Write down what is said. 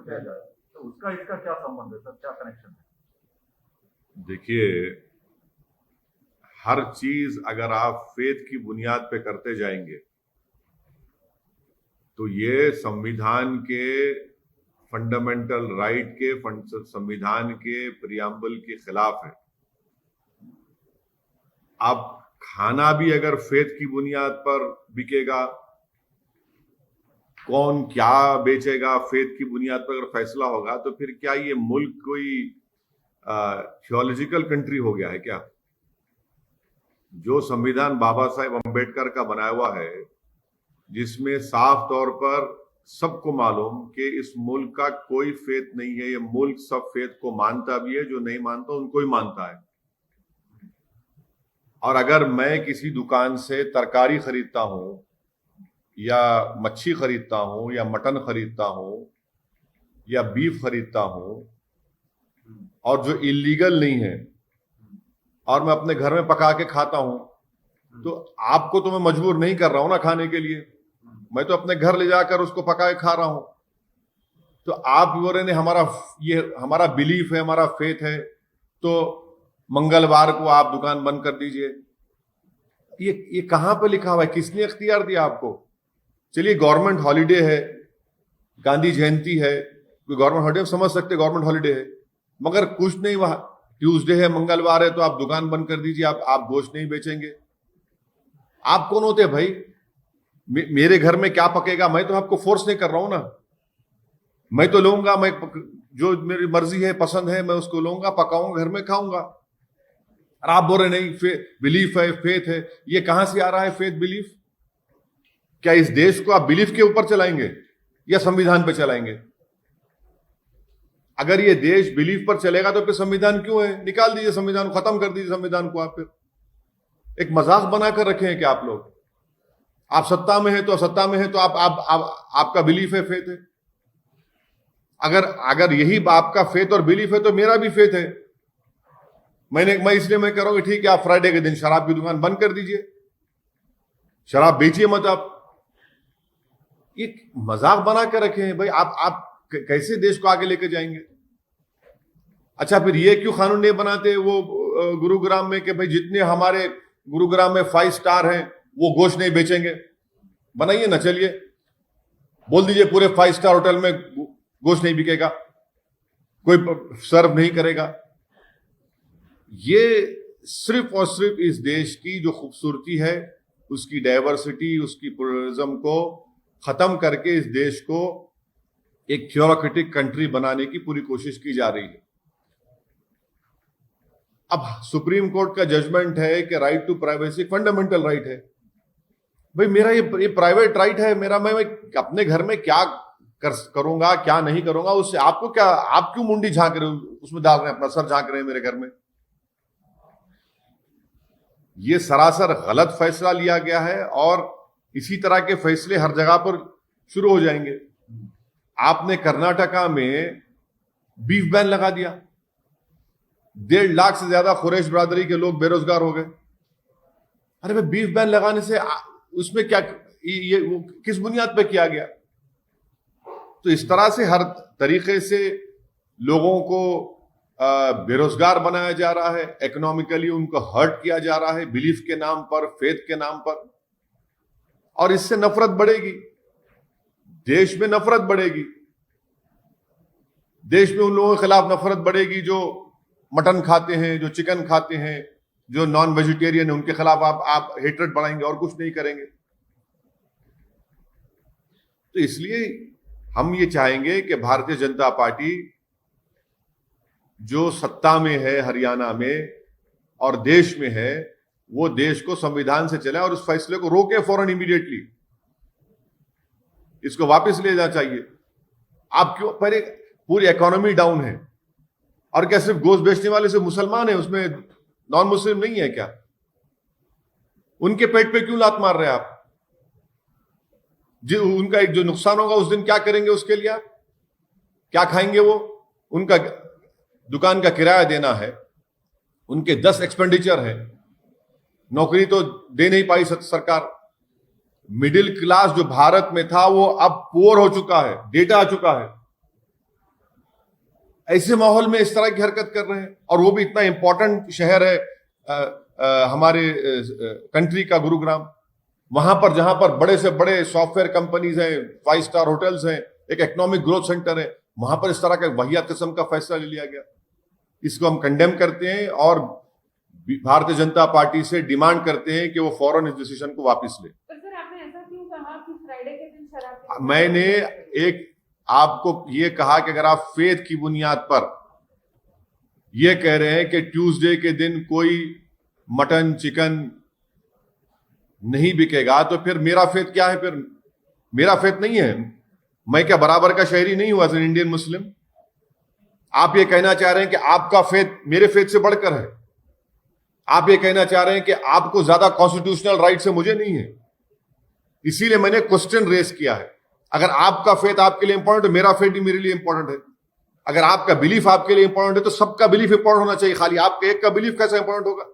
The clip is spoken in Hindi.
किया जाए, तो उसका इसका क्या संबंध है सर, क्या कनेक्शन है? देखिए, हर चीज अगर आप फेथ की बुनियाद पे करते जाएंगे तो ये संविधान के फंडामेंटल राइट के संविधान के प्रियम्बल के खिलाफ है। अब खाना भी अगर फेथ की बुनियाद पर बिकेगा, कौन क्या बेचेगा फेथ की बुनियाद पर अगर फैसला होगा, तो फिर क्या ये मुल्क कोई थियोलॉजिकल कंट्री हो गया है क्या? जो संविधान बाबा साहेब अंबेडकर का बनाया हुआ है, जिसमें साफ तौर पर सबको मालूम कि इस मुल्क का कोई फेथ नहीं है, ये मुल्क सब फेथ को मानता भी है, जो नहीं मानता उनको ही मानता है। और अगर मैं किसी दुकान से तरकारी खरीदता हूं या मच्छी खरीदता हूं या मटन खरीदता हूं या बीफ खरीदता हूं और जो इलीगल नहीं है और मैं अपने घर में पका के खाता हूं, तो आपको तो मैं मजबूर नहीं कर रहा हूं ना खाने के लिए, मैं तो अपने घर ले जाकर उसको पका के खा रहा हूं। तो आप बोल रहे हैं हमारा बिलीफ है, हमारा फेथ है, तो मंगलवार को आप दुकान बंद कर दीजिए। ये कहां पे लिखा हुआ है? किसने इख्तियार दिया आपको? चलिए गवर्नमेंट हॉलीडे है, गांधी जयंती है, कोई गवर्नमेंट हॉलीडे समझ सकते, गवर्नमेंट हॉलीडे है, मगर कुछ नहीं, वहां ट्यूसडे है, मंगलवार है, तो आप दुकान बंद कर दीजिए, आप गोश्त नहीं बेचेंगे। आप कौन होते हैं भाई? मेरे घर में क्या पकेगा मैं तो आपको फोर्स नहीं कर रहा हूं ना, मैं तो लूंगा, मैं जो मेरी मर्जी है, पसंद है, मैं उसको लूंगा, पकाऊंगा, घर में खाऊंगा। और आप बोल रहे नहीं बिलीफ है, फेथ है। ये कहां से आ रहा है फेथ बिलीफ? क्या इस देश को आप बिलीफ के ऊपर चलाएंगे या संविधान पे चलाएंगे? अगर ये देश बिलीफ पर चलेगा तो फिर संविधान क्यों है? निकाल दीजिए संविधान को, खत्म कर दीजिए संविधान को। आप फिर एक मजाक बनाकर रखे हैं कि आप लोग, आप सत्ता में है तो आपका बिलीफ है, फेथ है। अगर यही आपका फेथ और बिलीफ है तो मेरा भी फेथ है। मैं इसलिए मैं कह रहा हूं कि ठीक है, आप फ्राइडे के दिन शराब की दुकान बंद कर दीजिए, शराब बेचिए मत आप। ये मजाक बना के रखे हैं भाई। आप कैसे देश को आगे लेकर जाएंगे? अच्छा, फिर ये क्यों कानून नहीं बनाते वो गुरुग्राम में कि भाई जितने हमारे गुरुग्राम में 5 स्टार हैं वो गोश्त नहीं बेचेंगे? बनाइए ना, चलिए बोल दीजिए पूरे 5 स्टार होटल में गोश्त नहीं बिकेगा, कोई सर्व नहीं करेगा। ये सिर्फ और सिर्फ इस देश की जो खूबसूरती है, उसकी डाइवर्सिटी, उसकी प्लुरलिज्म को खत्म करके इस देश को एक थियोक्रेटिक कंट्री बनाने की पूरी कोशिश की जा रही है। अब सुप्रीम कोर्ट का जजमेंट है कि right to privacy fundamental right है। भाई मेरा ये प्राइवेट राइट है मेरा, मैं अपने घर में क्या करूंगा क्या नहीं करूंगा, उससे आपको क्या? आप क्यों मुंडी झांक रहे हो, उसमें डाल रहे हैं, अपना सर झांक रहे हैं मेरे घर में? ये सरासर गलत फैसला लिया गया है और इसी तरह के फैसले हर जगह पर शुरू हो जाएंगे। आपने कर्नाटका में बीफ बैन लगा दिया, 1.5 लाख से ज्यादा कुरैश बरादरी के लोग बेरोजगार हो गए। अरे भाई, बीफ बैन लगाने से उसमें क्या, ये वो किस बुनियाद पर किया गया? तो इस तरह से हर तरीके से लोगों को बेरोजगार बनाया जा रहा है, इकोनॉमिकली उनको हर्ट किया जा रहा है, बिलीफ के नाम पर, फेथ के नाम पर। और इससे नफरत बढ़ेगी, देश में नफरत बढ़ेगी, देश में उन लोगों के खिलाफ नफरत बढ़ेगी जो मटन खाते हैं, जो चिकन खाते हैं, जो नॉन वेजिटेरियन है, उनके खिलाफ आप हेट्रेड बढ़ाएंगे और कुछ नहीं करेंगे। तो इसलिए हम ये चाहेंगे कि भारतीय जनता पार्टी जो सत्ता में है हरियाणा में और देश में है, वो देश को संविधान से चले और उस फैसले को रोके फौरन, इमीडिएटली इसको वापस ले जाना चाहिए। आप क्यों, पहले पूरी इकोनॉमी डाउन है और क्या सिर्फ गोश्त बेचने वाले से मुसलमान है, उसमें नॉन मुस्लिम नहीं है क्या? उनके पेट पे क्यों लात मार रहे हैं आप? जो उनका एक जो नुकसान होगा उस दिन क्या करेंगे? उसके लिए आप क्या खाएंगे? वो उनका दुकान का किराया देना है, उनके 10 एक्सपेंडिचर है, नौकरी तो दे नहीं पाई सरकार। मिडिल क्लास जो भारत में था वो अब पुअर हो चुका है, डेटा आ चुका है। ऐसे माहौल में इस तरह की हरकत कर रहे हैं, और वो भी इतना इंपॉर्टेंट शहर है हमारे कंट्री का, गुरुग्राम, वहां पर जहां पर बड़े से बड़े सॉफ्टवेयर कंपनीज हैं, 5 स्टार होटल्स हैं, एक इकोनॉमिक ग्रोथ सेंटर है, वहां पर इस तरह का वाहियात किस्म का फैसला ले लिया गया। इसको हम कंडेम करते हैं और भारतीय जनता पार्टी से डिमांड करते हैं कि वो फौरन इस डिसीजन को वापस ले। पर सर आपने ऐसा क्यों कहा कि फ्राइडे के दिन शराब? मैंने एक आपको ये कहा कि अगर आप फेथ की बुनियाद पर ये कह रहे हैं कि ट्यूसडे के दिन कोई मटन चिकन नहीं बिकेगा, तो फिर मेरा फेथ क्या है? फिर मेरा फेथ नहीं है, मैं क्या बराबर का शहरी नहीं हुआ एज एन इंडियन मुस्लिम? आप ये कहना चाह रहे हैं कि आपका फेथ मेरे फेथ से बढ़कर है, आप ये कहना चाह रहे हैं कि आपको ज्यादा कॉन्स्टिट्यूशनल राइट से मुझे नहीं है, इसीलिए मैंने क्वेश्चन रेस किया है। अगर आपका फेथ आपके लिए इंपॉर्टेंट है, मेरा फेथ भी मेरे लिए इंपॉर्टेंट है। अगर आपका बिलीफ आपके लिए इंपॉर्टेंट है तो सबका बिलीफ इंपॉर्टेंट होना चाहिए, खाली आपके एक का बिलीफ कैसे इंपॉर्टेंट होगा?